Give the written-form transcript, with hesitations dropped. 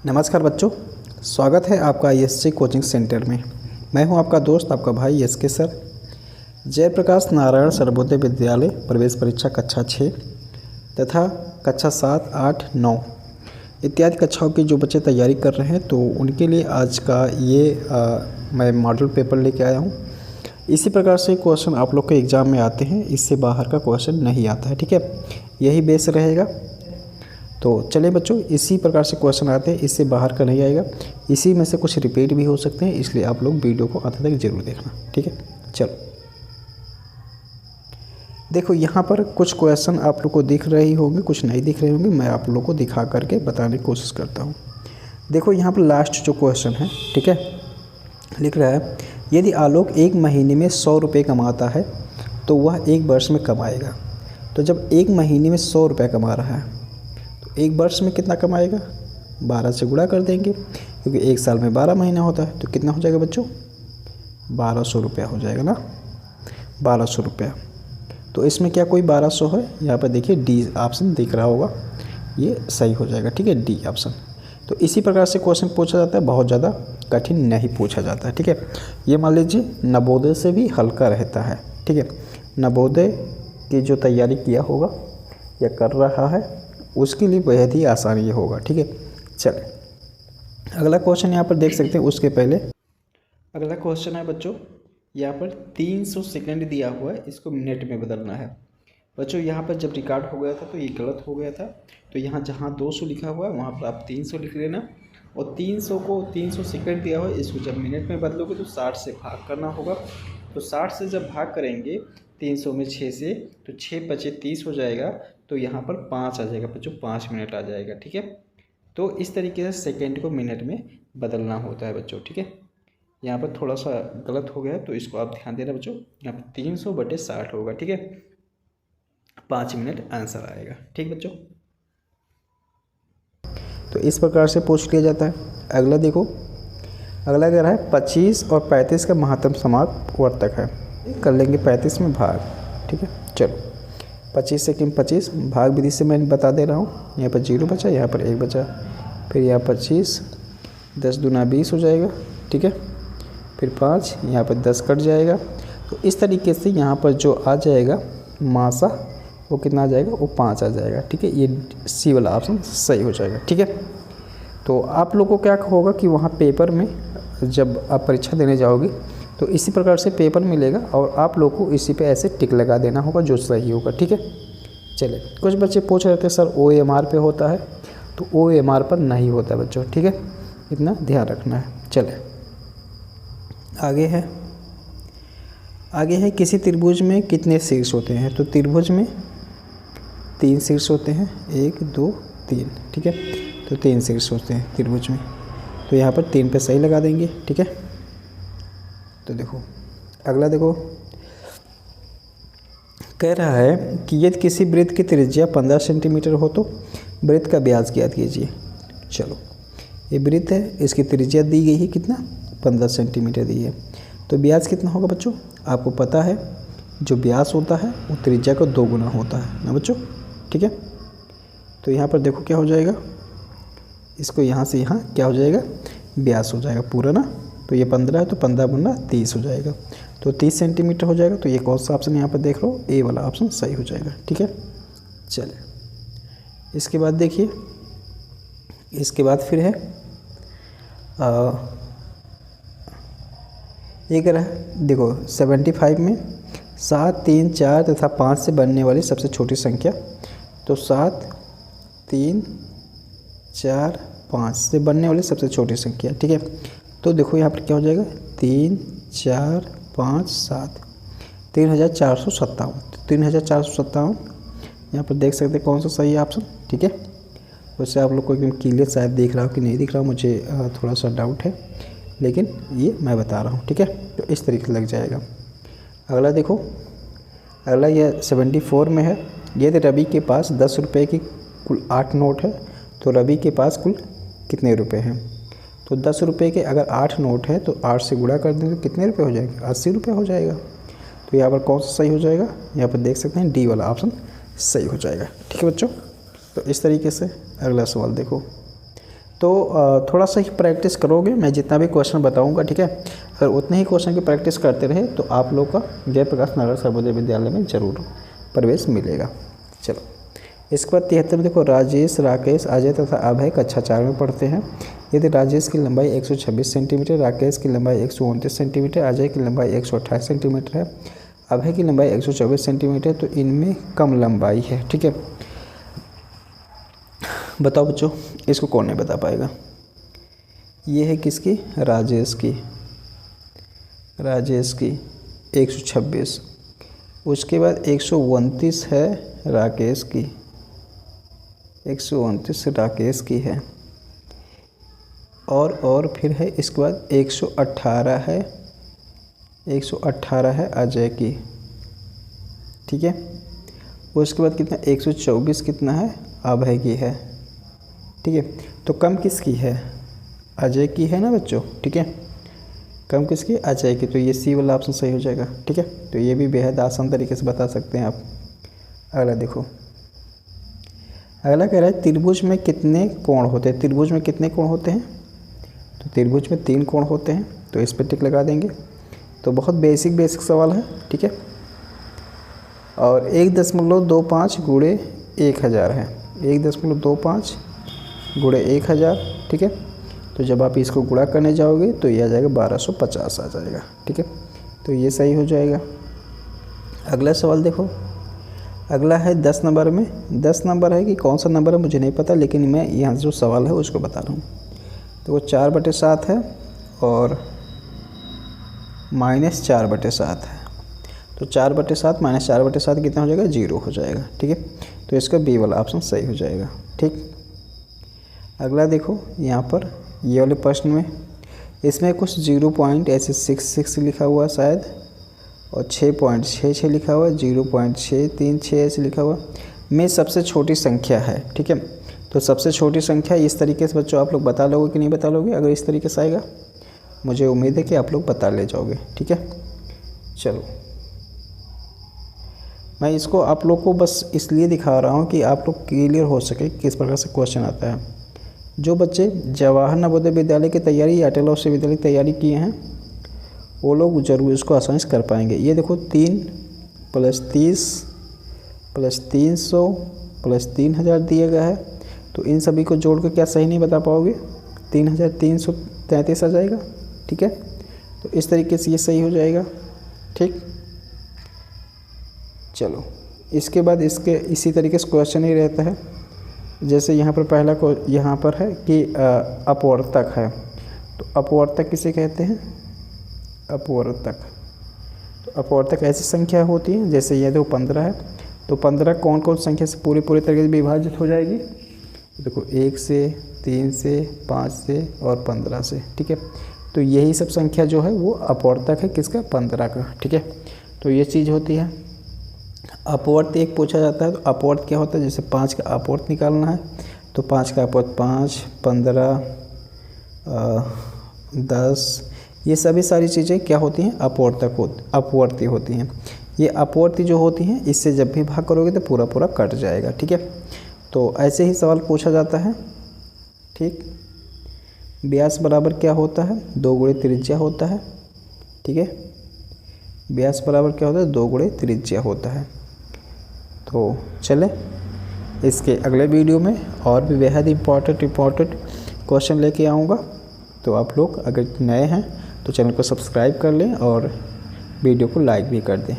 नमस्कार बच्चों, स्वागत है आपका आईएससी कोचिंग सेंटर में। मैं हूं आपका दोस्त, आपका भाई एस के सर। जयप्रकाश नारायण सर्वोदय विद्यालय प्रवेश परीक्षा कक्षा 6 तथा कक्षा 7, 8, 9 इत्यादि कक्षाओं की जो बच्चे तैयारी कर रहे हैं तो उनके लिए आज का मैं मॉडल पेपर लेके आया हूं। इसी प्रकार से क्वेश्चन आप लोग के एग्ज़ाम में आते हैं, इससे बाहर का क्वेश्चन नहीं आता है। ठीक है, यही बेस रहेगा। तो चलिए बच्चों, इसी प्रकार से क्वेश्चन आते हैं, इससे बाहर का नहीं आएगा। इसी में से कुछ रिपीट भी हो सकते हैं, इसलिए आप लोग वीडियो को अंत तक जरूर देखना। ठीक है, चलो देखो, यहाँ पर कुछ क्वेश्चन आप लोग को दिख रही होंगे, कुछ नहीं दिख रहे होंगे। मैं आप लोग को दिखा करके बताने की कोशिश करता हूँ। देखो यहाँ पर लास्ट जो क्वेश्चन है, ठीक है, लिख रहा है यदि आलोक एक महीने में 100 रुपये कमाता है तो वह एक वर्ष में कमाएगा। तो जब एक महीने में 100 रुपये कमा रहा है तो एक वर्ष में कितना कमाएगा? 12 से गुणा कर देंगे, क्योंकि एक साल में 12 महीना होता है। तो कितना हो जाएगा बच्चों? 1200 रुपया हो जाएगा ना, 1200 रुपया। तो इसमें क्या कोई 1200 है? यहाँ पर देखिए डी ऑप्शन दिख रहा होगा, ये सही हो जाएगा। ठीक है, डी ऑप्शन। तो इसी प्रकार से क्वेश्चन पूछा जाता है, बहुत ज़्यादा कठिन नहीं पूछा जाता है। ठीक है, ये मान लीजिए नवोदय से भी हल्का रहता है। ठीक है, नवोदय की जो तैयारी किया होगा या कर रहा है उसके लिए बेहद ही आसान ये होगा। ठीक है, चलें अगला क्वेश्चन यहाँ पर देख सकते हैं। उसके पहले अगला क्वेश्चन है बच्चों, यहाँ पर 300 सेकंड दिया हुआ है, इसको मिनट में बदलना है। बच्चों यहाँ पर जब रिकॉर्ड हो गया था तो ये गलत हो गया था। तो यहाँ जहाँ 200 लिखा हुआ है वहाँ पर आप 300 लिख लेना, और 300 सेकंड दिया हुआ है, इसको जब मिनट में बदलोगे तो 60 से भाग करना होगा। तो 60 से जब भाग करेंगे 300 में 6 से, तो 6 × 5 = 30 हो जाएगा। तो यहाँ पर 5 आ जाएगा बच्चों, 5 मिनट आ जाएगा। ठीक है, तो इस तरीके से सेकंड को मिनट में बदलना होता है बच्चों। ठीक है, यहाँ पर थोड़ा सा गलत हो गया है तो इसको आप ध्यान देना बच्चों। यहाँ पर 300/60 होगा। ठीक है, 5 मिनट आंसर आएगा। ठीक बच्चों, तो इस प्रकार से पूछ लिया जाता है। अगला देखो, अगला कह रहा है 25 और 35 का महत्तम समावर्तक है। कर लेंगे 35 में भाग। ठीक है, चलो 25 से 25 भाग विधि से मैं बता दे रहा हूँ। यहाँ पर 0 बचा, यहाँ पर 1 बचा, फिर यहाँ 25, 10 दूना 20 हो जाएगा। ठीक है, फिर 5, यहाँ पर 10 कट जाएगा। तो इस तरीके से यहाँ पर जो आ जाएगा मासा, वो कितना आ जाएगा? वो 5 आ जाएगा। ठीक है, ये सी वाला ऑप्शन सही हो जाएगा। ठीक है, तो आप लोगों को क्या होगा कि वहाँ पेपर में जब आप परीक्षा देने जाओगे तो इसी प्रकार से पेपर मिलेगा और आप लोग को इसी पे ऐसे टिक लगा देना होगा जो सही होगा। ठीक है, चलिए कुछ बच्चे पूछ रहे थे सर OMR पे होता है, तो OMR पर नहीं होता है बच्चों। ठीक है, इतना ध्यान रखना है। चले आगे है किसी त्रिभुज में कितने शीर्ष होते हैं? तो त्रिभुज में 3 शीर्ष होते हैं, 1 2 3। ठीक है, तो 3 शीर्ष होते हैं त्रिभुज में, तो यहाँ पर 3 पे सही लगा देंगे। ठीक है, तो देखो अगला देखो, कह रहा है कि यदि किसी वृत्त की त्रिज्या 15 सेंटीमीटर हो तो वृत्त का व्यास ज्ञात कीजिए। चलो, ये वृत्त है, इसकी त्रिज्या दी गई है कितना? 15 सेंटीमीटर दी है। तो व्यास कितना होगा बच्चों? आपको पता है जो व्यास होता है वो त्रिज्या का 2 गुना होता है ना बच्चों। ठीक है, तो यहाँ पर देखो क्या हो जाएगा, इसको यहाँ से यहाँ क्या हो जाएगा? व्यास हो जाएगा पूरा ना। तो ये 15 है तो 15 गुना 30 हो जाएगा, तो 30 सेंटीमीटर हो जाएगा। तो ये कौन सा ऑप्शन यहाँ पर देख लो, ए वाला ऑप्शन सही हो जाएगा। ठीक है, चलिए इसके बाद देखिए, इसके बाद फिर है ये कह रहा है, देखो 75 में 7, 3, 4 तथा 5 से बनने वाली सबसे छोटी संख्या। तो 7, 3, 4, 5 से बनने वाली सबसे छोटी संख्या। ठीक है, तो देखो यहाँ पर क्या हो जाएगा? 3, 4, 5, 7, 3457। 3457 यहाँ पर देख सकते हैं कौन सा सही है ऑप्शन। ठीक है, वैसे आप लोग को एकदम क्लियर शायद दिख रहा हो कि नहीं दिख रहा हो, मुझे थोड़ा सा डाउट है, लेकिन ये मैं बता रहा हूँ। ठीक है, तो इस तरीके से लग जाएगा। अगला देखो, अगला यह 74 में है। यदि रवि के पास 10 रुपये की कुल 8 नोट है तो रवि के पास कुल कितने रुपए हैं? तो 10 रुपये के अगर 8 नोट है तो 8 से गुणा कर देंगे तो कितने रुपये हो जाएंगे? 80 रुपये हो जाएगा। तो यहाँ पर कौन सा सही हो जाएगा? यहाँ पर देख सकते हैं डी वाला ऑप्शन सही हो जाएगा। ठीक है बच्चों, तो इस तरीके से अगला सवाल देखो, तो थोड़ा सा ही प्रैक्टिस करोगे, मैं जितना भी क्वेश्चन बताऊंगा, ठीक है, अगर उतने ही क्वेश्चन की प्रैक्टिस करते रहे तो आप लोग का जयप्रकाश नगर सर्वोदय विद्यालय में ज़रूर प्रवेश मिलेगा। चलो इसके बाद 73 देखो, राजेश, राकेश, अजय तथा अभय कक्षा 4 में पढ़ते हैं। यदि राजेश की लंबाई 126 सेंटीमीटर, राकेश की लंबाई 129 सेंटीमीटर, अजय की लंबाई 128 सेंटीमीटर है, अभय की लंबाई 124 सेंटीमीटर, तो इनमें कम लंबाई है, ठीक है। बताओ बच्चों, इसको कौन नहीं बता पाएगा। ये है किसकी, राजेश की, राजेश की 126, उसके बाद 129 है राकेश की, 129 राकेश की है, और फिर है इसके बाद 118 है, 118 है अजय की, ठीक है। उसके बाद कितना, 124 कितना है, अभय की है, ठीक है। तो कम किसकी है, अजय की है ना बच्चों, ठीक है, कम किसकी, अजय की। तो ये सी वाला ऑप्शन सही हो जाएगा, ठीक है। तो ये भी बेहद आसान तरीके से बता सकते हैं आप। अगला देखो, अगला कह रहा है त्रिभुज में कितने कोण होते हैं। त्रिभुज में कितने कोण होते हैं, तो त्रिभुज में 3 कोण होते हैं, तो इस पर टिक लगा देंगे। तो बहुत बेसिक सवाल है, ठीक है। और 1.25 गुणे 1000 है, 1.25 गुणे 1000, ठीक है। तो जब आप इसको गुणा करने जाओगे तो ये आ जाएगा 1250 आ जाएगा, ठीक है। तो ये सही हो जाएगा। अगला सवाल देखो, अगला है 10 नंबर में। 10 नंबर है कि कौन सा नंबर है मुझे नहीं पता, लेकिन मैं यहाँ जो सवाल है उसको बता रहा हूँ। तो वो 4/7 है और -4/7 है। तो 4/7 -4/7 कितना हो जाएगा, 0 हो जाएगा, ठीक है। तो इसका बी वाला ऑप्शन सही हो जाएगा, ठीक। अगला देखो, यहाँ पर ये वाले प्रश्न में इसमें कुछ 0.66 लिखा हुआ है शायद, और 6.66 लिखा हुआ है, 0.636 ऐसे लिखा हुआ में सबसे छोटी संख्या है, ठीक है। तो सबसे छोटी संख्या इस तरीके से बच्चों आप लोग बता लोगे कि नहीं बता लोगे। अगर इस तरीके से आएगा मुझे उम्मीद है कि आप लोग बता ले जाओगे, ठीक है। चलो मैं इसको आप लोग को बस इसलिए दिखा रहा हूँ कि आप लोग क्लियर हो सके किस प्रकार से क्वेश्चन आता है। जो बच्चे जवाहर नवोदय विद्यालय की तैयारी या अटल विश्वविद्यालय की तैयारी किए हैं वो लोग जरूर इसको आसानी से कर पाएंगे। ये देखो 3 + 30 + 300 + 3000 दिया गया है, तो इन सभी को जोड़ कर क्या सही नहीं बता पाओगे, 3333 आ जाएगा, ठीक है। तो इस तरीके से ये सही हो जाएगा, ठीक। चलो इसके बाद इसके इसी तरीके से क्वेश्चन ही रहता है। जैसे यहाँ पर पहला को यहाँ पर है कि अपवर्तक है, तो अपवर्तक किसे कहते हैं, अपवर्तक। तो अपवर्तक ऐसी संख्या होती है, जैसे ये देखो 15 है, तो 15 कौन कौन संख्या से पूरी तरीके से विभाजित हो जाएगी, देखो 1 से, 3 से, 5 से और 15 से, ठीक है। तो यही सब संख्या जो है वो अपवर्तक है, किसका, 15 का, ठीक है। तो ये चीज़ होती है। अपवर्त एक पूछा जाता है, तो अपवर्त क्या होता है, जैसे 5 का अपवर्त निकालना है, तो 5 का अपवर्त 5, 15, 10, ये सभी सारी चीज़ें क्या होती हैं, अपवर्ती होती हैं। ये अपवर्ती जो होती हैं इससे जब भी भाग करोगे तो पूरा कट जाएगा, ठीक है। तो ऐसे ही सवाल पूछा जाता है, ठीक। व्यास बराबर क्या होता है, 2 गुणे त्रिज्या होता है, ठीक है। व्यास बराबर क्या होता है, 2 गुणे त्रिज्या होता है। तो चले इसके अगले वीडियो में और भी बेहद इम्पॉर्टेंट क्वेश्चन लेके आऊँगा। तो आप लोग अगर नए हैं तो चैनल को सब्सक्राइब कर लें और वीडियो को लाइक भी कर दें।